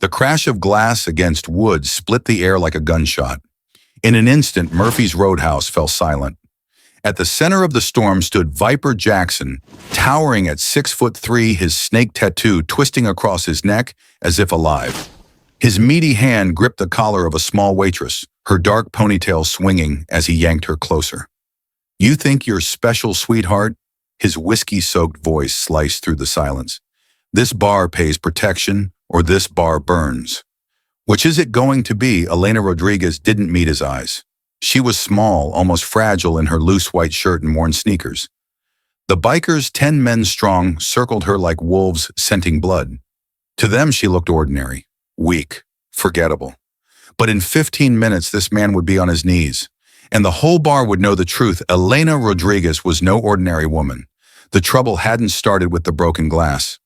The crash of glass against wood split the air like a gunshot. In an instant, Murphy's Roadhouse fell silent. At the center of the storm stood Viper Jackson, towering at 6'3", his snake tattoo twisting across his neck as if alive. His meaty hand gripped the collar of a small waitress, her dark ponytail swinging as he yanked her closer. "You think you're special, sweetheart?" His whiskey-soaked voice sliced through the silence. "This bar pays protection, or this bar burns." Which is it going to be? Elena Rodriguez didn't meet his eyes. She was small, almost fragile in her loose white shirt and worn sneakers. The bikers, 10 men strong, circled her like wolves scenting blood. To them, she looked ordinary, weak, forgettable. But in 15 minutes, this man would be on his knees, and the whole bar would know the truth. Elena Rodriguez was no ordinary woman. The trouble hadn't started with the broken glass.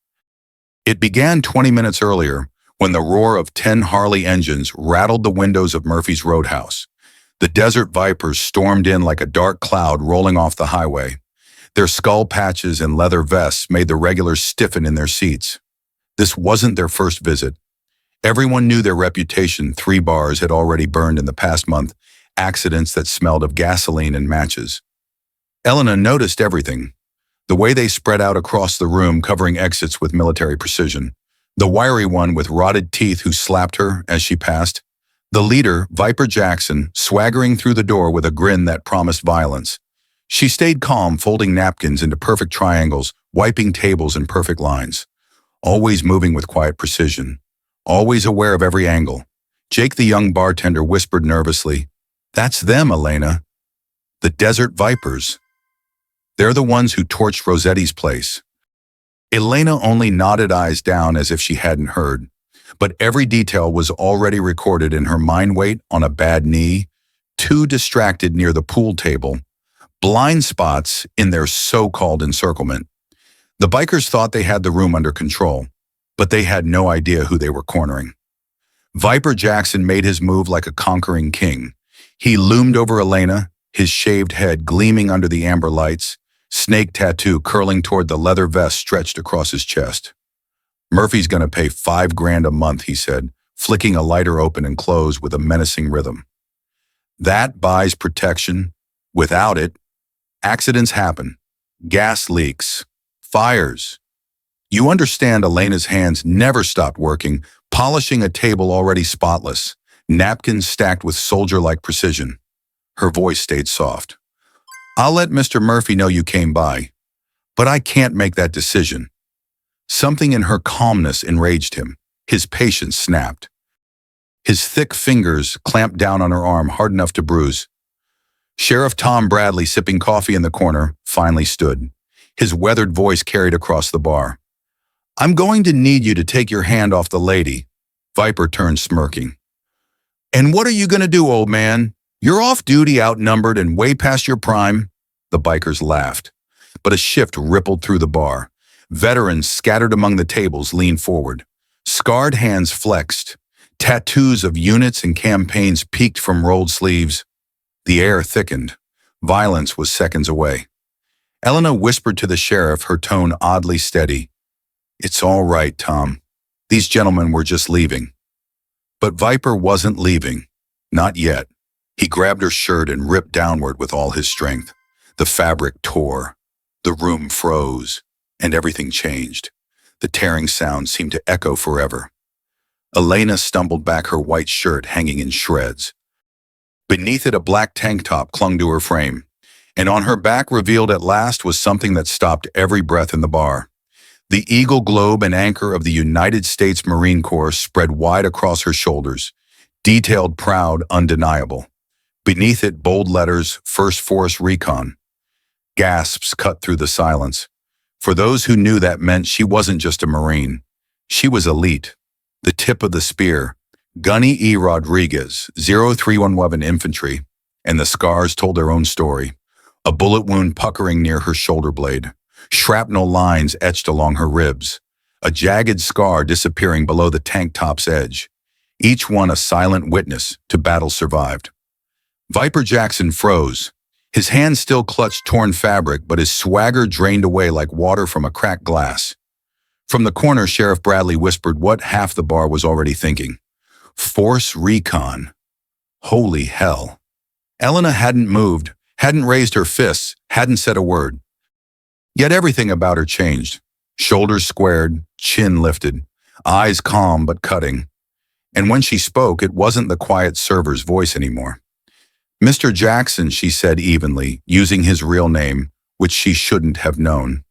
It began 20 minutes earlier, when the roar of 10 Harley engines rattled the windows of Murphy's Roadhouse. The Desert Vipers stormed in like a dark cloud rolling off the highway. Their skull patches and leather vests made the regulars stiffen in their seats. This wasn't their first visit. Everyone knew their reputation. 3 bars had already burned in the past month, accidents that smelled of gasoline and matches. Elena noticed everything. The way they spread out across the room, covering exits with military precision. The wiry one with rotted teeth who slapped her as she passed. The leader, Viper Jackson, swaggering through the door with a grin that promised violence. She stayed calm, folding napkins into perfect triangles, wiping tables in perfect lines. Always moving with quiet precision. Always aware of every angle. Jake, the young bartender, whispered nervously, "That's them, Elena. The Desert Vipers. They're the ones who torched Rossetti's place." Elena only nodded, eyes down as if she hadn't heard. But every detail was already recorded in her mind. Weight on a bad knee, 2 distracted near the pool table, blind spots in their so-called encirclement. The bikers thought they had the room under control, but they had no idea who they were cornering. Viper Jackson made his move like a conquering king. He loomed over Elena, his shaved head gleaming under the amber lights, snake tattoo curling toward the leather vest stretched across his chest. "Murphy's gonna pay $5,000 a month," he said, flicking a lighter open and close with a menacing rhythm. "That buys protection. Without it, accidents happen. Gas leaks. Fires." You understand, Elena's hands never stopped working, polishing a table already spotless, napkins stacked with soldier-like precision. Her voice stayed soft. "I'll let Mr. Murphy know you came by, but I can't make that decision." Something in her calmness enraged him. His patience snapped. His thick fingers clamped down on her arm hard enough to bruise. Sheriff Tom Bradley, sipping coffee in the corner, finally stood. His weathered voice carried across the bar. "I'm going to need you to take your hand off the lady." Viper turned, smirking. "And what are you going to do, old man? You're off duty, outnumbered, and way past your prime." The bikers laughed, but a shift rippled through the bar. Veterans scattered among the tables leaned forward. Scarred hands flexed. Tattoos of units and campaigns peeked from rolled sleeves. The air thickened. Violence was seconds away. Elena whispered to the sheriff, her tone oddly steady. "It's all right, Tom. These gentlemen were just leaving." But Viper wasn't leaving. Not yet. He grabbed her shirt and ripped downward with all his strength. The fabric tore. The room froze. And everything changed. The tearing sound seemed to echo forever. Elena stumbled back, her white shirt hanging in shreds. Beneath it, a black tank top clung to her frame, and on her back, revealed at last, was something that stopped every breath in the bar. The eagle globe and anchor of the United States Marine Corps spread wide across her shoulders, detailed, proud, undeniable. Beneath it, bold letters, First Force Recon. Gasps cut through the silence. For those who knew, that meant she wasn't just a Marine. She was elite. The tip of the spear. Gunny E. Rodriguez, 0311 Infantry, and the scars told their own story. A bullet wound puckering near her shoulder blade. Shrapnel lines etched along her ribs. A jagged scar disappearing below the tank top's edge. Each one a silent witness to battle survived. Viper Jackson froze. His hand still clutched torn fabric, but his swagger drained away like water from a cracked glass. From the corner, Sheriff Bradley whispered what half the bar was already thinking. Force Recon. Holy hell. Elena hadn't moved, hadn't raised her fists, hadn't said a word. Yet everything about her changed. Shoulders squared, chin lifted, eyes calm but cutting. And when she spoke, it wasn't the quiet server's voice anymore. Mr. Jackson, she said evenly, using his real name, which she shouldn't have known.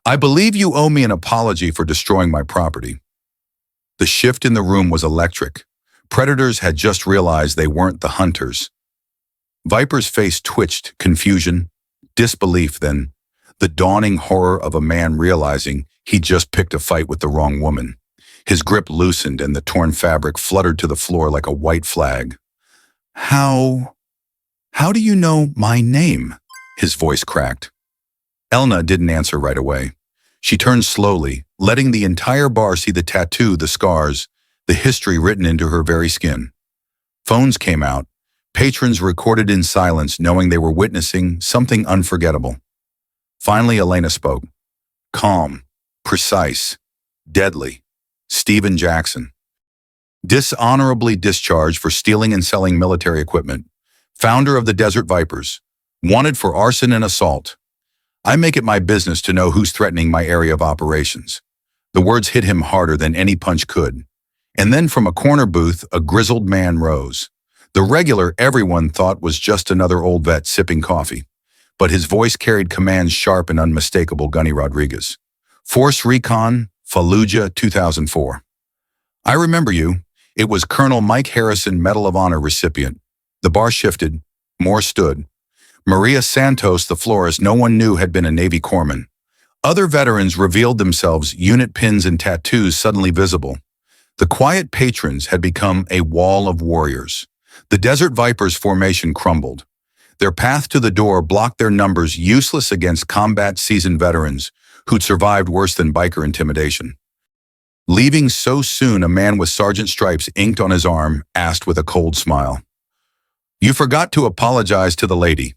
I believe you owe me an apology for destroying my property. The shift in the room was electric. Predators had just realized they weren't the hunters. Viper's face twitched, confusion, disbelief then, the dawning horror of a man realizing he'd just picked a fight with the wrong woman. His grip loosened and the torn fabric fluttered to the floor like a white flag. How do you know my name? His voice cracked. Elena didn't answer right away. She turned slowly, letting the entire bar see the tattoo, the scars, the history written into her very skin. Phones came out. Patrons recorded in silence, knowing they were witnessing something unforgettable. Finally, Elena spoke. Calm, precise, deadly. Stephen Jackson. Dishonorably discharged for stealing and selling military equipment. Founder of the Desert Vipers. Wanted for arson and assault. I make it my business to know who's threatening my area of operations. The words hit him harder than any punch could. And then from a corner booth, a grizzled man rose. The regular everyone thought was just another old vet sipping coffee. But his voice carried command's sharp and unmistakable Gunny Rodriguez. Force Recon, Fallujah, 2004. I remember you. It was Colonel Mike Harrison, Medal of Honor recipient. The bar shifted. More stood. Maria Santos, the florist no one knew had been a Navy corpsman. Other veterans revealed themselves, unit pins and tattoos suddenly visible. The quiet patrons had become a wall of warriors. The Desert Vipers formation crumbled. Their path to the door blocked their numbers, useless against combat-seasoned veterans who'd survived worse than biker intimidation. Leaving so soon, a man with sergeant stripes inked on his arm asked with a cold smile, "You forgot to apologize to the lady."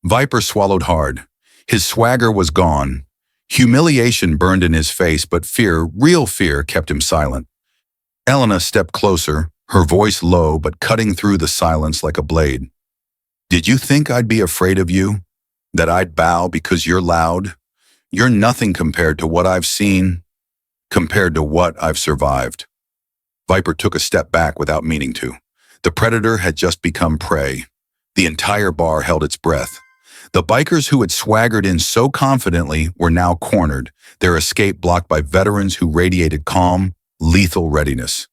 Viper swallowed hard. His swagger was gone. Humiliation burned in his face, but fear, real fear, kept him silent. Elena stepped closer, her voice low but cutting through the silence like a blade. Did you think I'd be afraid of you? That I'd bow because you're loud? You're nothing compared to what I've seen, compared to what I've survived. Viper took a step back without meaning to. The predator had just become prey. The entire bar held its breath. The bikers who had swaggered in so confidently were now cornered, their escape blocked by veterans who radiated calm, lethal readiness.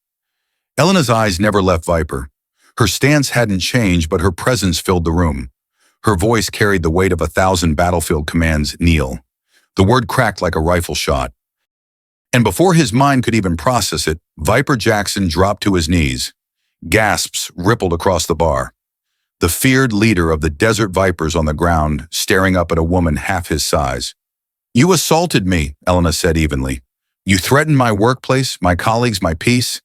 Elena's eyes never left Viper. Her stance hadn't changed, but her presence filled the room. Her voice carried the weight of 1,000 battlefield commands, kneel. The word cracked like a rifle shot. And before his mind could even process it, Viper Jackson dropped to his knees. Gasps rippled across the bar. The feared leader of the Desert Vipers on the ground, staring up at a woman half his size. "You assaulted me," Elena said evenly. "You threatened my workplace, my colleagues, my peace.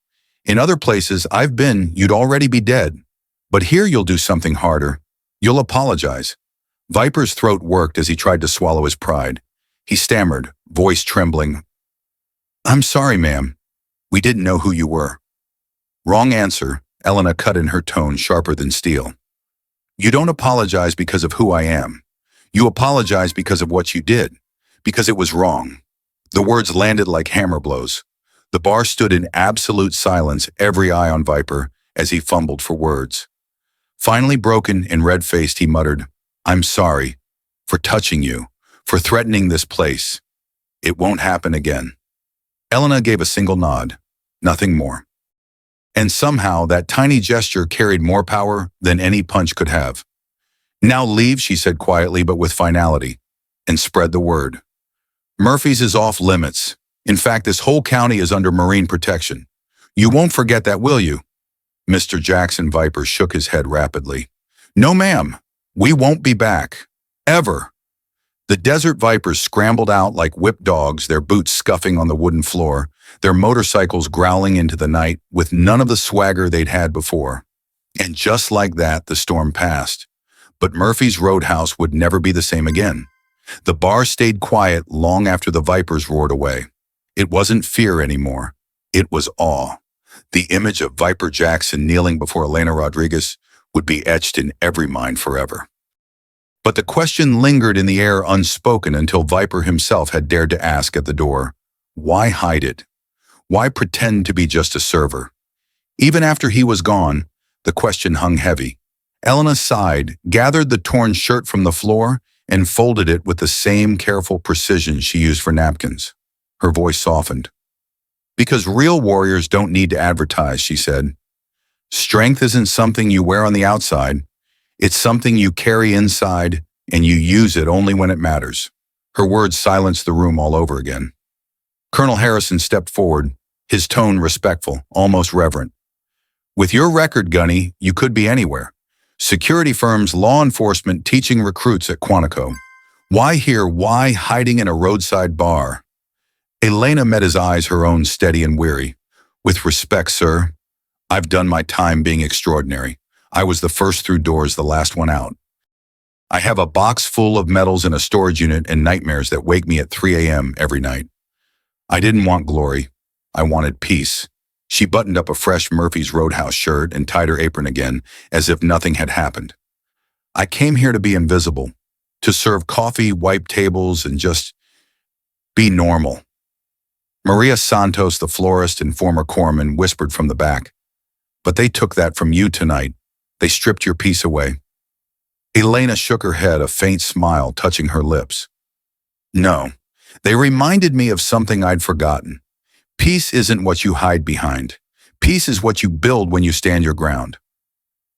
In other places I've been, you'd already be dead. But here you'll do something harder. You'll apologize." Viper's throat worked as he tried to swallow his pride. He stammered, voice trembling. "I'm sorry, ma'am. We didn't know who you were." "Wrong answer," Elena cut in her tone sharper than steel. "You don't apologize because of who I am. You apologize because of what you did, because it was wrong." The words landed like hammer blows. The bar stood in absolute silence, every eye on Viper, as he fumbled for words. Finally broken and red-faced, he muttered, "I'm sorry for touching you, for threatening this place. It won't happen again." Elena gave a single nod, nothing more. And somehow that tiny gesture carried more power than any punch could have. "Now leave," she said quietly but with finality, "and spread the word. Murphy's is off limits. In fact, this whole county is under Marine protection. You won't forget that, will you?" Mr. Jackson Viper shook his head rapidly. "No, ma'am. We won't be back. Ever." The Desert Vipers scrambled out like whipped dogs, their boots scuffing on the wooden floor, their motorcycles growling into the night with none of the swagger they'd had before. And just like that, the storm passed. But Murphy's Roadhouse would never be the same again. The bar stayed quiet long after the Vipers roared away. It wasn't fear anymore. It was awe. The image of Viper Jackson kneeling before Elena Rodriguez would be etched in every mind forever. But the question lingered in the air unspoken until Viper himself had dared to ask at the door, why hide it? Why pretend to be just a server? Even after he was gone, the question hung heavy. Elena sighed, gathered the torn shirt from the floor, and folded it with the same careful precision she used for napkins. Her voice softened. Because real warriors don't need to advertise, she said. Strength isn't something you wear on the outside. It's something you carry inside, and you use it only when it matters. Her words silenced the room all over again. Colonel Harrison stepped forward, his tone respectful, almost reverent. With your record, Gunny, you could be anywhere. Security firms, law enforcement, teaching recruits at Quantico. Why here? Why hiding in a roadside bar? Elena met his eyes, her own steady and weary. With respect, sir, I've done my time being extraordinary. I was the first through doors, the last one out. I have a box full of medals in a storage unit and nightmares that wake me at 3 a.m. every night. I didn't want glory. I wanted peace. She buttoned up a fresh Murphy's Roadhouse shirt and tied her apron again, as if nothing had happened. I came here to be invisible, to serve coffee, wipe tables, and just be normal. Maria Santos, the florist and former corpsman, whispered from the back. But they took that from you tonight. They stripped your peace away. Elena shook her head, a faint smile touching her lips. No, they reminded me of something I'd forgotten. Peace isn't what you hide behind. Peace is what you build when you stand your ground.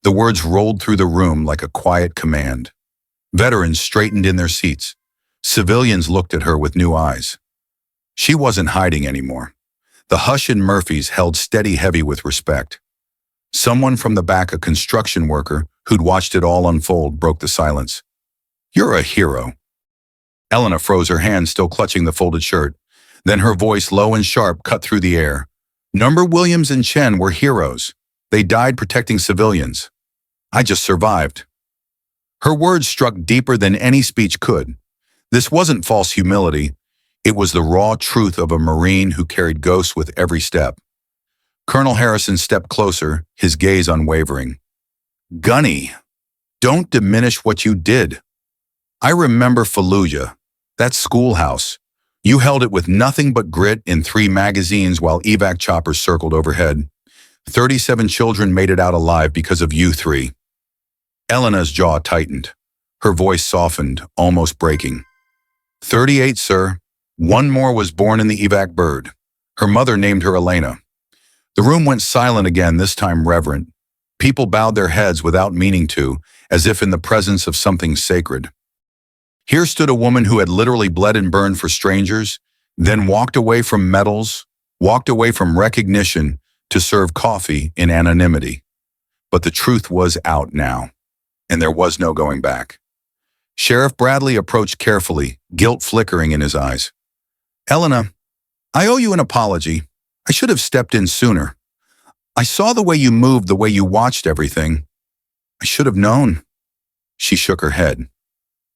The words rolled through the room like a quiet command. Veterans straightened in their seats. Civilians looked at her with new eyes. She wasn't hiding anymore. The hush in Murphy's held steady heavy with respect. Someone from the back, a construction worker who'd watched it all unfold, broke the silence. You're a hero. Elena froze, her hand still clutching the folded shirt. Then her voice, low and sharp, cut through the air. Number Williams and Chen were heroes. They died protecting civilians. I just survived. Her words struck deeper than any speech could. This wasn't false humility. It was the raw truth of a Marine who carried ghosts with every step. Colonel Harrison stepped closer, his gaze unwavering. Gunny, don't diminish what you did. I remember Fallujah, that schoolhouse. You held it with nothing but grit in 3 magazines while evac choppers circled overhead. 37 children made it out alive because of you 3. Elena's jaw tightened. Her voice softened, almost breaking. 38, sir. 1 more was born in the evac bird. Her mother named her Elena. The room went silent again, this time reverent. People bowed their heads without meaning to, as if in the presence of something sacred. Here stood a woman who had literally bled and burned for strangers, then walked away from medals, walked away from recognition to serve coffee in anonymity. But the truth was out now, and there was no going back. Sheriff Bradley approached carefully, guilt flickering in his eyes. Elena, I owe you an apology. I should have stepped in sooner. I saw the way you moved, the way you watched everything. I should have known. She shook her head.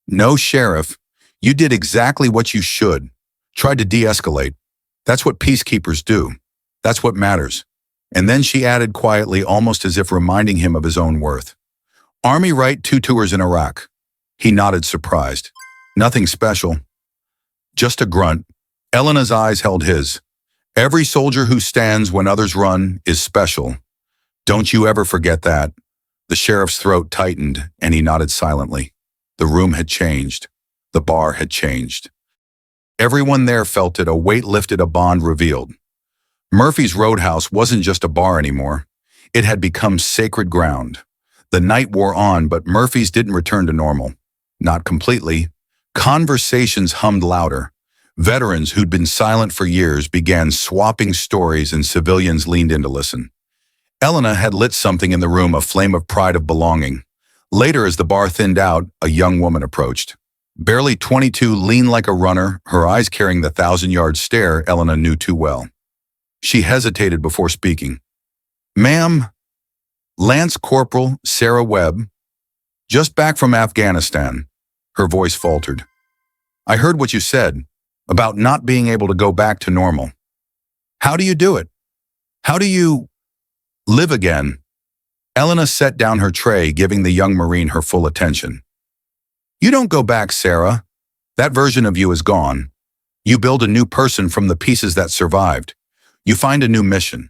No, Sheriff, you did exactly what you should. Tried to de-escalate. That's what peacekeepers do. That's what matters. And then she added quietly, almost as if reminding him of his own worth. Army right, 2 tours in Iraq. He nodded, surprised. Nothing special. Just a grunt. Elena's eyes held his. Every soldier who stands when others run is special. Don't you ever forget that. The sheriff's throat tightened, and he nodded silently. The room had changed. The bar had changed. Everyone there felt it, a weight lifted, a bond revealed. Murphy's Roadhouse wasn't just a bar anymore. It had become sacred ground. The night wore on, but Murphy's didn't return to normal. Not completely. Conversations hummed louder. Veterans who'd been silent for years began swapping stories, and civilians leaned in to listen. Elena had lit something in the room, a flame of pride, of belonging. Later, as the bar thinned out, a young woman approached. Barely 22, lean like a runner, her eyes carrying the 1,000-yard stare Elena knew too well. She hesitated before speaking. Ma'am, Lance Corporal Sarah Webb, just back from Afghanistan. Her voice faltered. I heard what you said. about not being able to go back to normal. How do you do it? How do you live again? Elena set down her tray, giving the young Marine her full attention. You don't go back, Sarah. That version of you is gone. You build a new person from the pieces that survived. You find a new mission.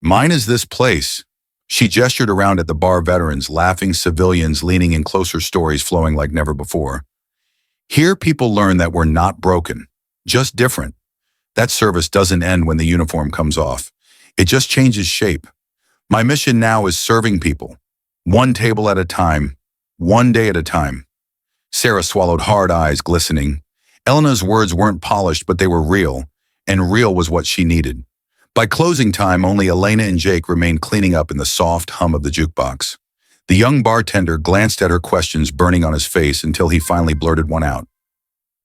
Mine is this place. She gestured around at the bar veterans, laughing civilians leaning in closer, stories flowing like never before. Here people learn that we're not broken, just different. That service doesn't end when the uniform comes off. It just changes shape. My mission now is serving people, one table at a time, one day at a time. Sarah swallowed, hard eyes glistening. Elena's words weren't polished, but they were real, and real was what she needed. By closing time, only Elena and Jake remained cleaning up in the soft hum of the jukebox. The young bartender glanced at her, questions burning on his face, until he finally blurted one out.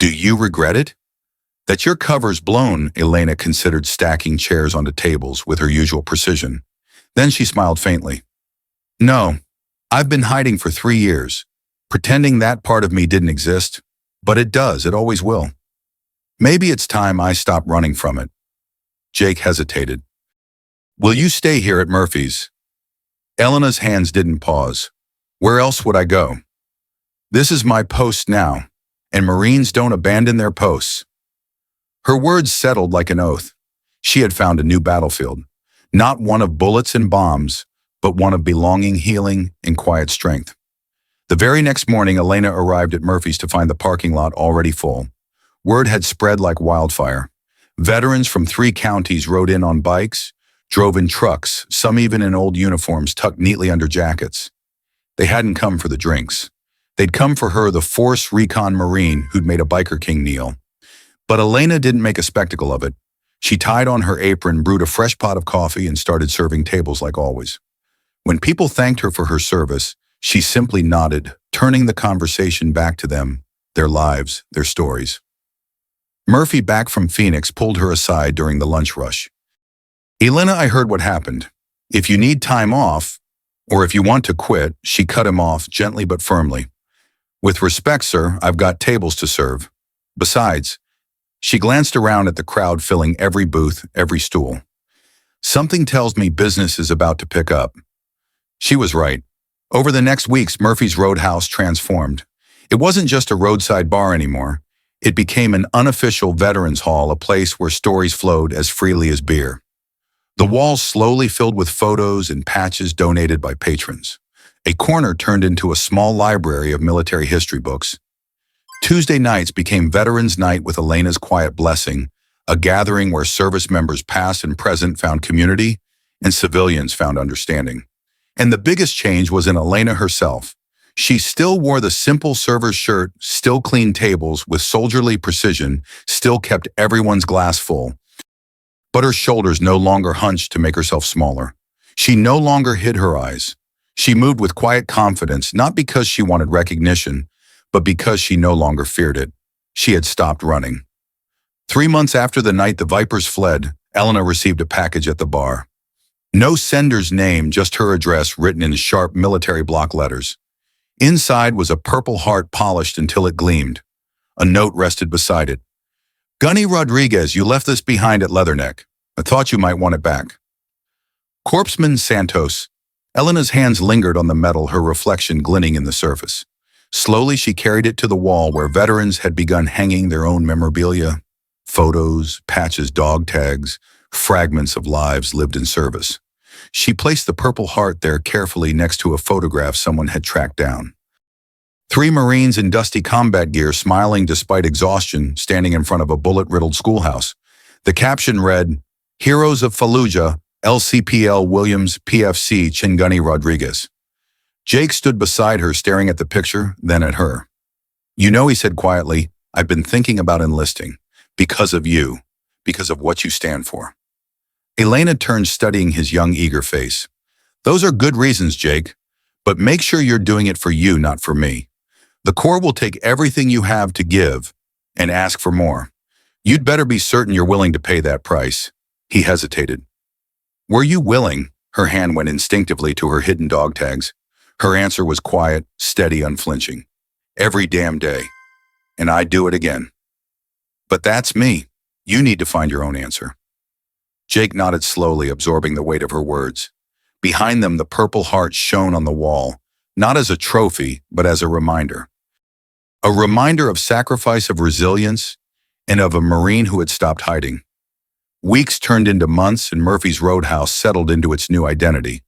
Do you regret it? That your cover's blown, Elena considered, stacking chairs onto tables with her usual precision. Then she smiled faintly. No, I've been hiding for 3 years, pretending that part of me didn't exist, but it does, it always will. Maybe it's time I stop running from it. Jake hesitated. Will you stay here at Murphy's? Elena's hands didn't pause. Where else would I go? This is my post now, and Marines don't abandon their posts. Her words settled like an oath. She had found a new battlefield, not one of bullets and bombs, but one of belonging, healing, and quiet strength. The very next morning, Elena arrived at Murphy's to find the parking lot already full. Word had spread like wildfire. Veterans from 3 counties rode in on bikes, drove in trucks, some even in old uniforms tucked neatly under jackets. They hadn't come for the drinks. They'd come for her, the force Recon Marine who'd made a biker king kneel. But Elena didn't make a spectacle of it. She tied on her apron, brewed a fresh pot of coffee, and started serving tables like always. When people thanked her for her service, she simply nodded, turning the conversation back to them, their lives, their stories. Murphy, back from Phoenix, pulled her aside during the lunch rush. Elena, I heard what happened. If you need time off, or if you want to quit, she cut him off gently but firmly. With respect, sir, I've got tables to serve. Besides, she glanced around at the crowd filling every booth, every stool. Something tells me business is about to pick up. She was right. Over the next weeks, Murphy's Roadhouse transformed. It wasn't just a roadside bar anymore. It became an unofficial veterans hall, a place where stories flowed as freely as beer. The walls slowly filled with photos and patches donated by patrons. A corner turned into a small library of military history books. Tuesday nights became Veterans Night with Elena's Quiet Blessing, a gathering where service members past and present found community and civilians found understanding. And the biggest change was in Elena herself. She still wore the simple server's shirt, still cleaned tables with soldierly precision, still kept everyone's glass full. But her shoulders no longer hunched to make herself smaller. She no longer hid her eyes. She moved with quiet confidence, not because she wanted recognition, but because she no longer feared it. She had stopped running. 3 months after the night the Vipers fled, Elena received a package at the bar. No sender's name, just her address written in sharp military block letters. Inside was a purple heart polished until it gleamed. A note rested beside it. Gunny Rodriguez, you left this behind at Leatherneck. I thought you might want it back. Corpsman Santos. Elena's hands lingered on the metal, her reflection glinting in the surface. Slowly she carried it to the wall where veterans had begun hanging their own memorabilia. Photos, patches, dog tags, fragments of lives lived in service. She placed the purple heart there carefully next to a photograph someone had tracked down. 3 Marines in dusty combat gear, smiling despite exhaustion, standing in front of a bullet-riddled schoolhouse. The caption read, Heroes of Fallujah, LCPL Williams, PFC Chingunny Rodriguez. Jake stood beside her, staring at the picture, then at her. You know, he said quietly, I've been thinking about enlisting. Because of you. Because of what you stand for. Elena turned, studying his young, eager face. Those are good reasons, Jake. But make sure you're doing it for you, not for me. The Corps will take everything you have to give and ask for more. You'd better be certain you're willing to pay that price. He hesitated. Were you willing? Her hand went instinctively to her hidden dog tags. Her answer was quiet, steady, unflinching. Every damn day. And I'd do it again. But that's me. You need to find your own answer. Jake nodded slowly, absorbing the weight of her words. Behind them, the purple heart shone on the wall, not as a trophy, but as a reminder. A reminder of sacrifice, of resilience, and of a Marine who had stopped hiding. Weeks turned into months, and Murphy's Roadhouse settled into its new identity.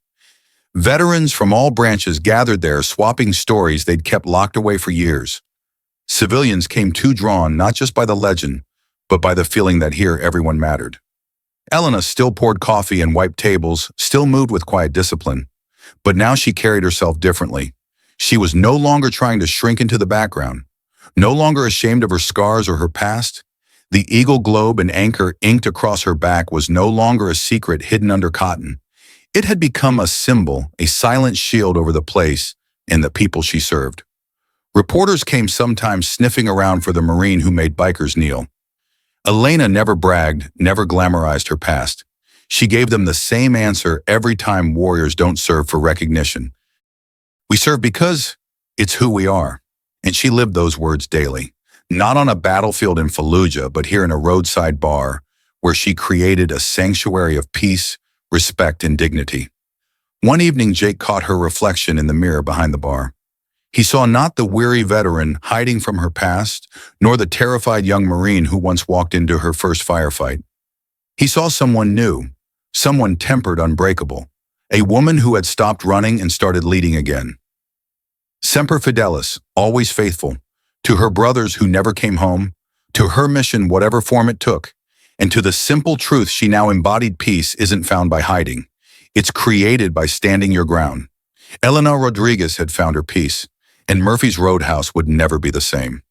Veterans from all branches gathered there, swapping stories they'd kept locked away for years. Civilians came too drawn not just by the legend, but by the feeling that here everyone mattered. Elena still poured coffee and wiped tables, still moved with quiet discipline. But now she carried herself differently. She was no longer trying to shrink into the background, no longer ashamed of her scars or her past. The eagle globe and anchor inked across her back was no longer a secret hidden under cotton. It had become a symbol, a silent shield over the place and the people she served. Reporters came sometimes sniffing around for the Marine who made bikers kneel. Elena never bragged, never glamorized her past. She gave them the same answer every time: warriors don't serve for recognition. We serve because it's who we are. And she lived those words daily, not on a battlefield in Fallujah, but here in a roadside bar where she created a sanctuary of peace, respect, and dignity. One evening, Jake caught her reflection in the mirror behind the bar. He saw not the weary veteran hiding from her past, nor the terrified young Marine who once walked into her first firefight. He saw someone new, someone tempered, unbreakable, a woman who had stopped running and started leading again. Semper Fidelis, always faithful, to her brothers who never came home, to her mission whatever form it took, and to the simple truth she now embodied: peace isn't found by hiding. It's created by standing your ground. Elena Rodriguez had found her peace, and Murphy's Roadhouse would never be the same.